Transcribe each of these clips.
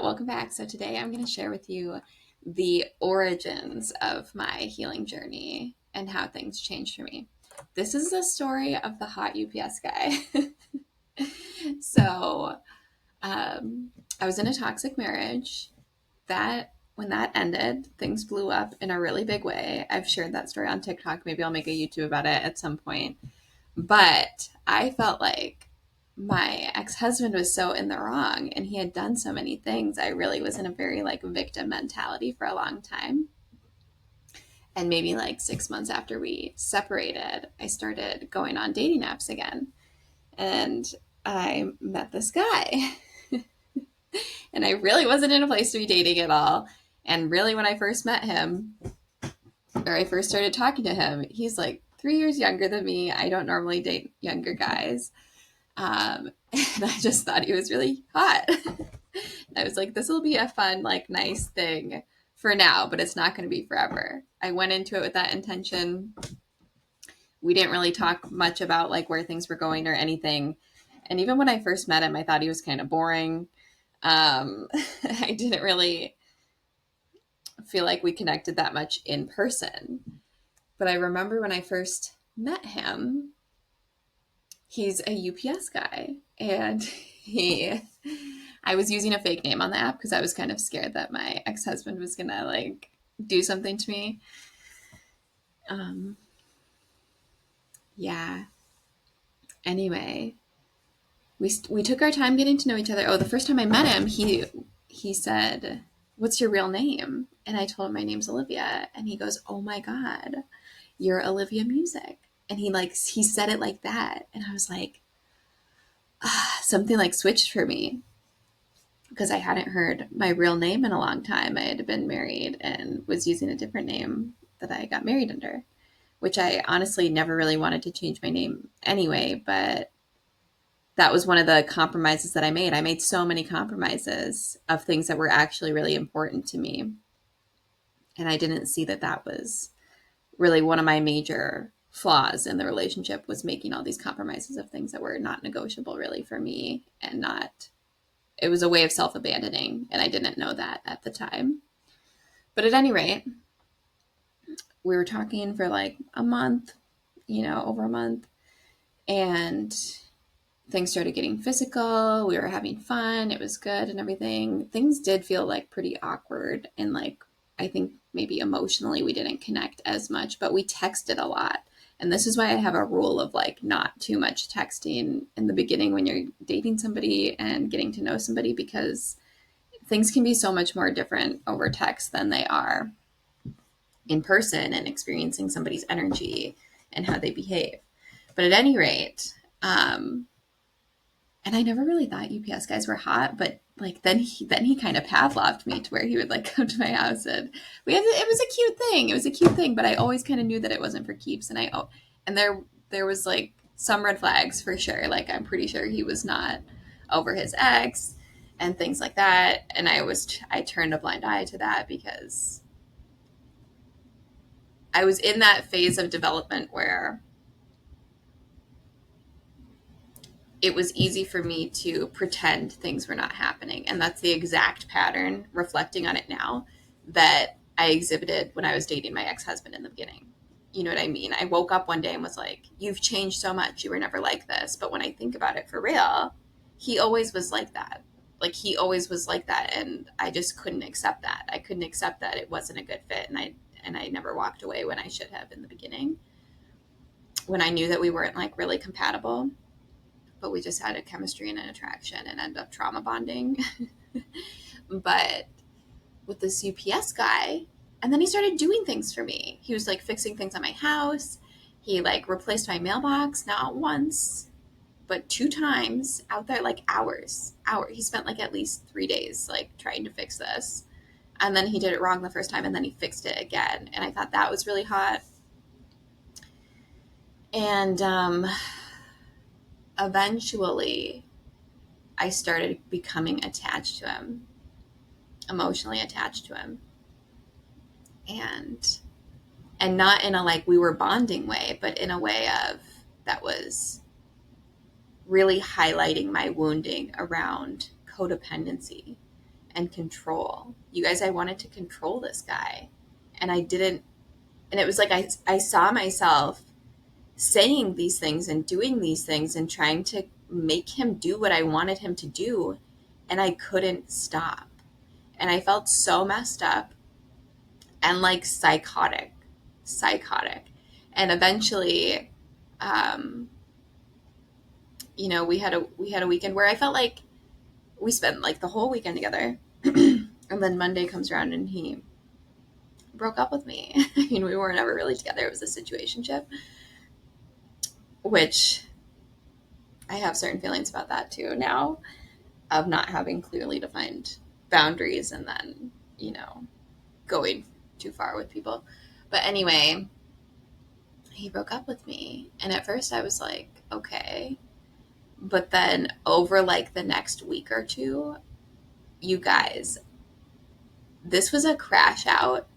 Welcome back. So today I'm going to share with you the origins of my healing journey and how things changed for me. This is the story of the hot UPS guy. so I was in a toxic marriage. That when that ended, things blew up in a really big way. I've shared that story on TikTok. Maybe I'll make a YouTube about it at some point. But I felt like my ex-husband was so in the wrong and he had done so many things. I really was in a very like victim mentality for a long time. And maybe like 6 months after we separated, I started going on dating apps again. And I met this guy. And I really wasn't in a place to be dating at all. And really, when I first met him, or I first started talking to him, he's like 3 years younger than me. I don't normally date younger guys. And I just thought he was really hot. I was like, this will be a fun, like, nice thing for now, but it's not going to be forever. I went into it with that intention. We didn't really talk much about like where things were going or anything. And even when I first met him, I thought he was kind of boring. I didn't really feel like we connected that much in person. But I remember when I first met him, he's a UPS guy, and I was using a fake name on the app because I was kind of scared that my ex-husband was gonna like do something to me. Um, yeah. Anyway, we took our time getting to know each other. Oh, the first time I met him, he said, "What's your real name?" And I told him my name's Olivia, and he goes, "Oh my God, you're Olivia Music." And he said it like that, and I was like, something like switched for me because I hadn't heard my real name in a long time. I had been married and was using a different name that I got married under, which I honestly never really wanted to change my name anyway, but that was one of the compromises that I made. I made so many compromises of things that were actually really important to me. And I didn't see that that was really one of my major flaws in the relationship, was making all these compromises of things that were not negotiable really for me, and not, it was a way of self-abandoning, and I didn't know that at the time. But at any rate, we were talking for like a month, over a month, and things started getting physical. We were having fun. It was good and everything. Things did feel like pretty awkward, and like I think maybe emotionally we didn't connect as much, but we texted a lot. And this is why I have a rule of like not too much texting in the beginning when you're dating somebody and getting to know somebody, because things can be so much more different over text than they are in person, and experiencing somebody's energy and how they behave. But at any rate, and I never really thought UPS guys were hot, but like then he kind of Pavloved me to where he would like come to my house, and it was a cute thing. It was a cute thing, but I always kind of knew that it wasn't for keeps. And there was like some red flags for sure. Like I'm pretty sure he was not over his ex and things like that. And I turned a blind eye to that because I was in that phase of development where it was easy for me to pretend things were not happening. And that's the exact pattern, reflecting on it now, that I exhibited when I was dating my ex-husband in the beginning. You know what I mean? I woke up one day and was like, you've changed so much. You were never like this. But when I think about it for real, he always was like that. Like he always was like that. And I just couldn't accept that. I couldn't accept that it wasn't a good fit. And I never walked away when I should have in the beginning, when I knew that we weren't like really compatible, but we just had a chemistry and an attraction and ended up trauma bonding. But with this UPS guy, and then he started doing things for me. He was like fixing things on my house. He like replaced my mailbox, not once, but 2 times out there, like hour. He spent like at least 3 days like trying to fix this. And then he did it wrong the first time, and then he fixed it again. And I thought that was really hot. And eventually I started becoming attached to him, emotionally attached to him. And not in a like we were bonding way, but in a way of that was really highlighting my wounding around codependency and control. You guys, I wanted to control this guy. And I didn't. And it was like I saw myself saying these things and doing these things and trying to make him do what I wanted him to do. And I couldn't stop. And I felt so messed up and like psychotic. And eventually, um, we had a weekend where I felt like we spent like the whole weekend together. And then Monday comes around and he broke up with me. I mean, we weren't ever really together. It was a situationship, which I have certain feelings about that too now, of not having clearly defined boundaries and then, going too far with people. But anyway, he broke up with me. And at first I was like, okay. But then over like the next week or two, you guys, this was a crash out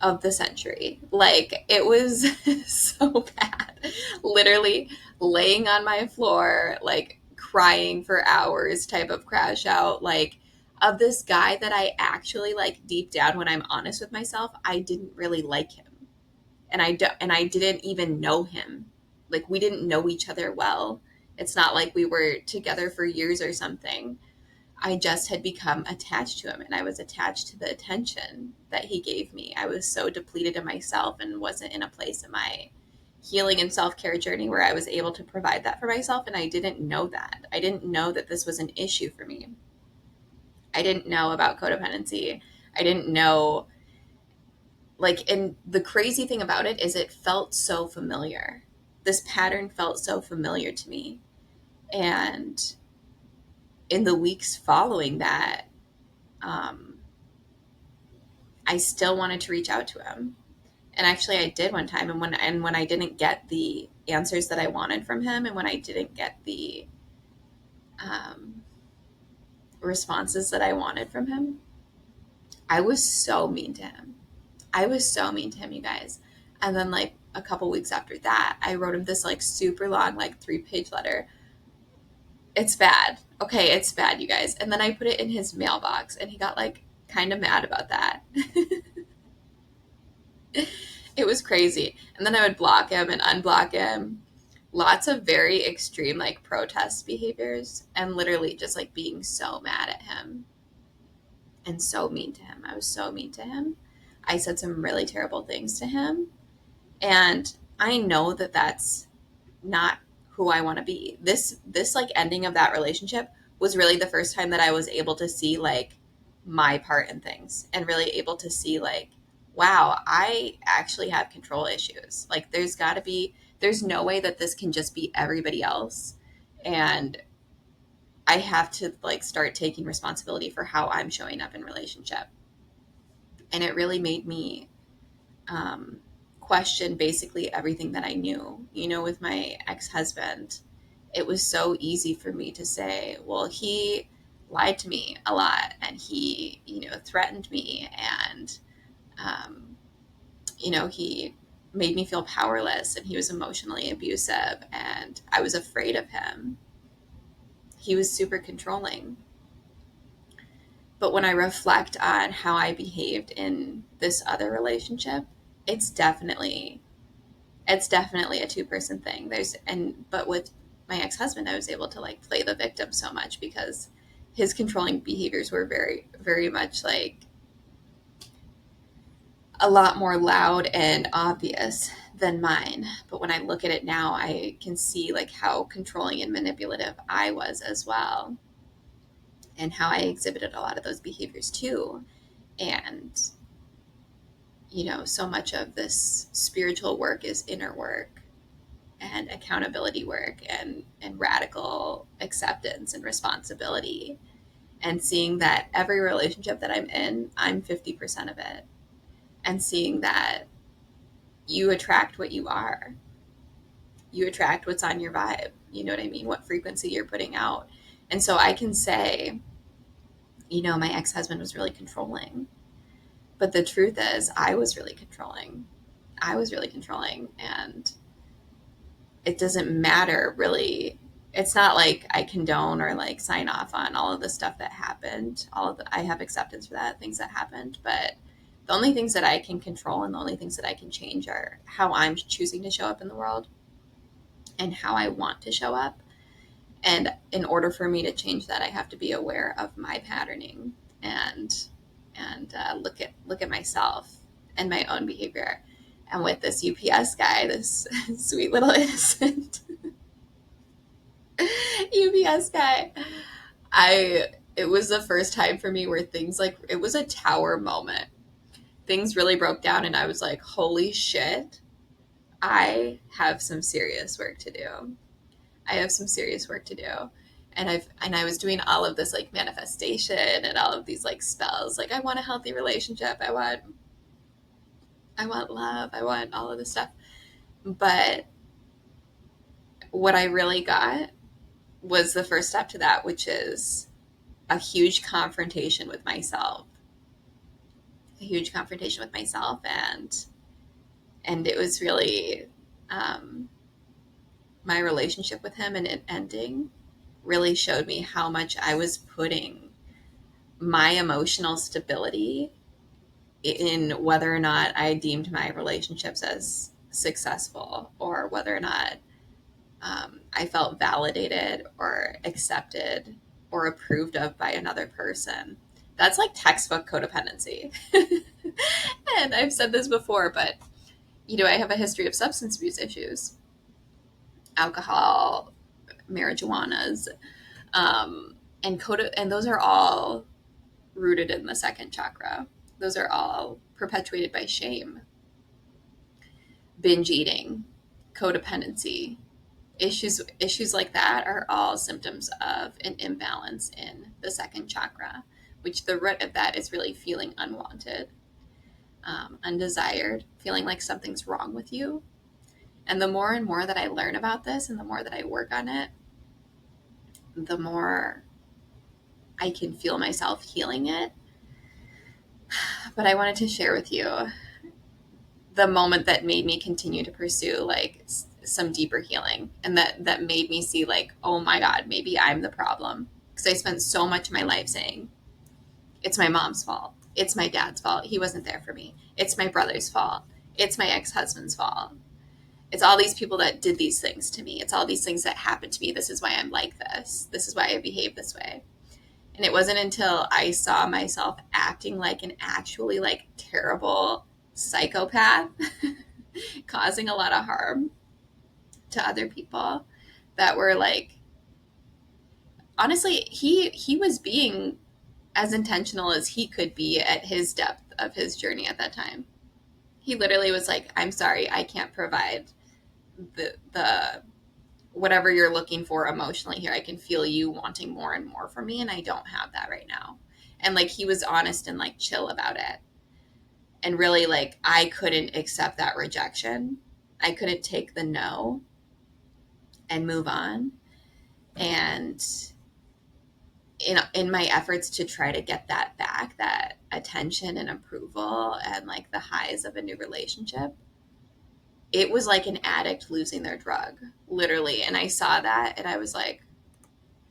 of the century. Like, it was so bad. Literally laying on my floor, like crying for hours type of crash out, like of this guy that I actually, like, deep down, when I'm honest with myself, I didn't really like him. And I didn't even know him. Like, we didn't know each other well. It's not like we were together for years or something. I just had become attached to him, and I was attached to the attention that he gave me. I was so depleted in myself and wasn't in a place in my healing and self-care journey where I was able to provide that for myself. And I didn't know that. I didn't know that this was an issue for me. I didn't know about codependency. I didn't know, like, and the crazy thing about it is it felt so familiar. This pattern felt so familiar to me. And in the weeks following that, um, I still wanted to reach out to him. And actually I did one time. And when I didn't get the answers that I wanted from him, and when I didn't get the um, responses that I wanted from him, I was so mean to him. I was so mean to him, you guys. And then like a couple weeks after that, I wrote him this like super long, like 3-page letter. It's bad. Okay, it's bad, you guys. And then I put it in his mailbox, and he got like kind of mad about that. It was crazy. And then I would block him and unblock him. Lots of very extreme like protest behaviors, and literally just like being so mad at him and so mean to him. I was so mean to him. I said some really terrible things to him. And I know that that's not who I want to be. This like ending of that relationship was really the first time that I was able to see like my part in things, and really able to see like, wow, I actually have control issues. Like, there's no way that this can just be everybody else. And I have to like start taking responsibility for how I'm showing up in relationship. And it really made me um, question basically everything that I knew. With my ex-husband, it was so easy for me to say, well, he lied to me a lot, and he, threatened me, and, he made me feel powerless, and he was emotionally abusive, and I was afraid of him. He was super controlling. But when I reflect on how I behaved in this other relationship, it's definitely it's definitely a two-person thing. But with my ex-husband, I was able to like play the victim so much, because his controlling behaviors were very, very much like a lot more loud and obvious than mine. But when I look at it now, I can see like how controlling and manipulative I was as well, and how I exhibited a lot of those behaviors too. And so much of this spiritual work is inner work, and accountability work, and radical acceptance and responsibility, and seeing that every relationship that I'm in, I'm 50% of it, and seeing that you attract what you are. You attract what's on your vibe. You know what I mean? What frequency you're putting out. And so I can say, my ex-husband was really controlling. But the truth is, I was really controlling. And it doesn't matter really it's not like I condone or like sign off on all of the stuff that happened. I have acceptance for that, things that happened, but the only things that I can control and the only things that I can change are how I'm choosing to show up in the world and how I want to show up. And in order for me to change that, I have to be aware of my patterning and look at myself and my own behavior. And with this UPS guy, this sweet little innocent UPS guy, it was the first time for me where things like it was a tower moment. Things really broke down, and I was like, "Holy shit! I have some serious work to do. I have some serious work to do." And I was doing all of this like manifestation and all of these like spells. Like I want a healthy relationship. I want love. I want all of this stuff. But what I really got was the first step to that, which is a huge confrontation with myself. A huge confrontation with myself, and it was really my relationship with him and it ending really showed me how much I was putting my emotional stability in whether or not I deemed my relationships as successful or whether or not I felt validated or accepted or approved of by another person. That's like textbook codependency. And I've said this before, but I have a history of substance abuse issues, alcohol, marijuanas, and those are all rooted in the second chakra. Those are all perpetuated by shame, binge eating, codependency. Issues like that are all symptoms of an imbalance in the second chakra, which the root of that is really feeling unwanted, undesired, feeling like something's wrong with you. And the more and more that I learn about this and the more that I work on it, the more I can feel myself healing it. But I wanted to share with you the moment that made me continue to pursue like some deeper healing, and that made me see like, oh my God, maybe I'm the problem. Because I spent so much of my life saying, it's my mom's fault. It's my dad's fault. He wasn't there for me. It's my brother's fault. It's my ex-husband's fault. It's all these people that did these things to me. It's all these things that happened to me. This is why I'm like this. This is why I behave this way. And it wasn't until I saw myself acting like an actually like terrible psychopath, causing a lot of harm to other people, that were like, honestly, he was being as intentional as he could be at his depth of his journey at that time. He literally was like, I'm sorry, I can't provide the whatever you're looking for emotionally here. I can feel you wanting more and more from me, and I don't have that right now. And like he was honest and like chill about it. And really like I couldn't accept that rejection. I couldn't take the no and move on. And in my efforts to try to get that back, that attention and approval and like the highs of a new relationship, it was like an addict losing their drug, literally. And I saw that and I was like,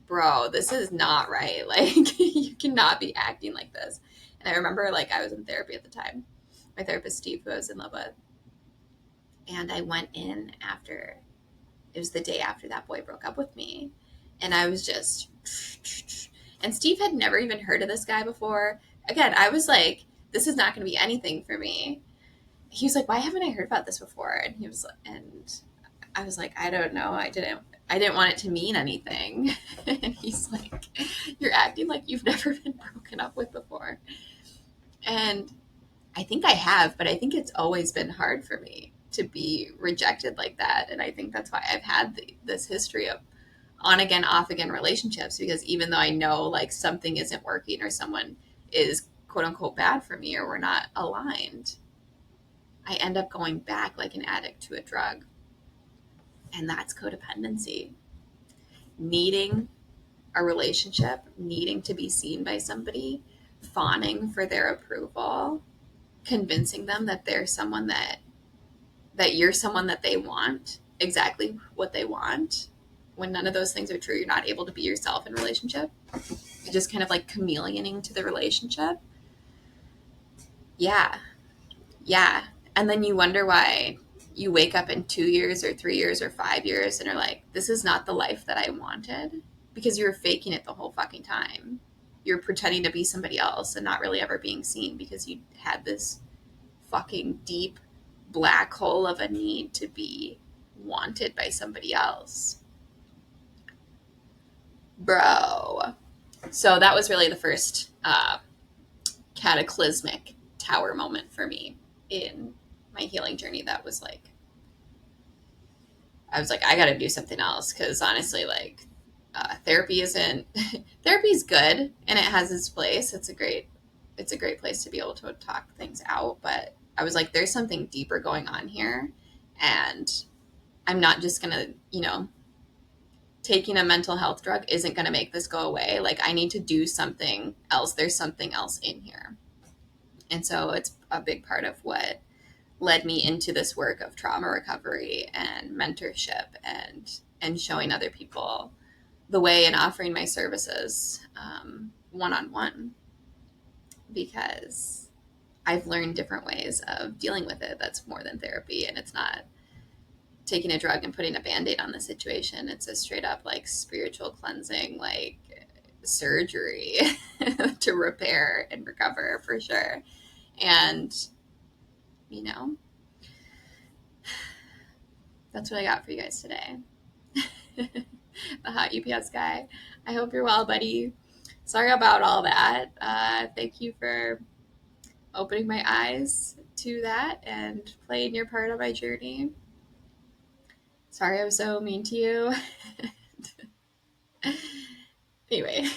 bro, this is not right. Like, you cannot be acting like this. And I remember like I was in therapy at the time, my therapist, Steve, who I was in love with. And I went in after, it was the day after that boy broke up with me. And I was just, and Steve had never even heard of this guy before. Again, I was like, this is not going to be anything for me. He was like, why haven't I heard about this before? And I was like, I don't know. I didn't want it to mean anything. And he's like, you're acting like you've never been broken up with before. And I think I have, but I think it's always been hard for me to be rejected like that. And I think that's why I've had this history of on again, off again relationships, because even though I know like something isn't working or someone is quote unquote bad for me or we're not aligned, I end up going back like an addict to a drug. And that's codependency. Needing a relationship, needing to be seen by somebody, fawning for their approval, convincing them that they're someone that you're someone that they want, exactly what they want. when none of those things are true, you're not able to be yourself in relationship. You're just kind of like chameleoning to the relationship. Yeah. Yeah. And then you wonder why you wake up in 2 years or 3 years or 5 years and are like, this is not the life that I wanted, because you were faking it the whole fucking time. You're pretending to be somebody else and not really ever being seen because you had this fucking deep black hole of a need to be wanted by somebody else. Bro. So that was really the first cataclysmic tower moment for me in my healing journey. That was like, I was like, I got to do something else, because honestly, like, therapy isn't therapy's good and it has its place. It's a great place to be able to talk things out. But I was like, there's something deeper going on here, and I'm not just gonna, taking a mental health drug isn't gonna make this go away. Like, I need to do something else. There's something else in here, and so it's a big part of what led me into this work of trauma recovery and mentorship and showing other people the way and offering my services one-on-one, because I've learned different ways of dealing with it that's more than therapy, and it's not taking a drug and putting a band-aid on the situation. It's a straight up like spiritual cleansing, like surgery to repair and recover for sure. And you know that's what I got for you guys today. The hot UPS guy. I hope you're well, buddy. Sorry about all that. Thank you for opening my eyes to that and playing your part of my journey. Sorry I was so mean to you. Anyway,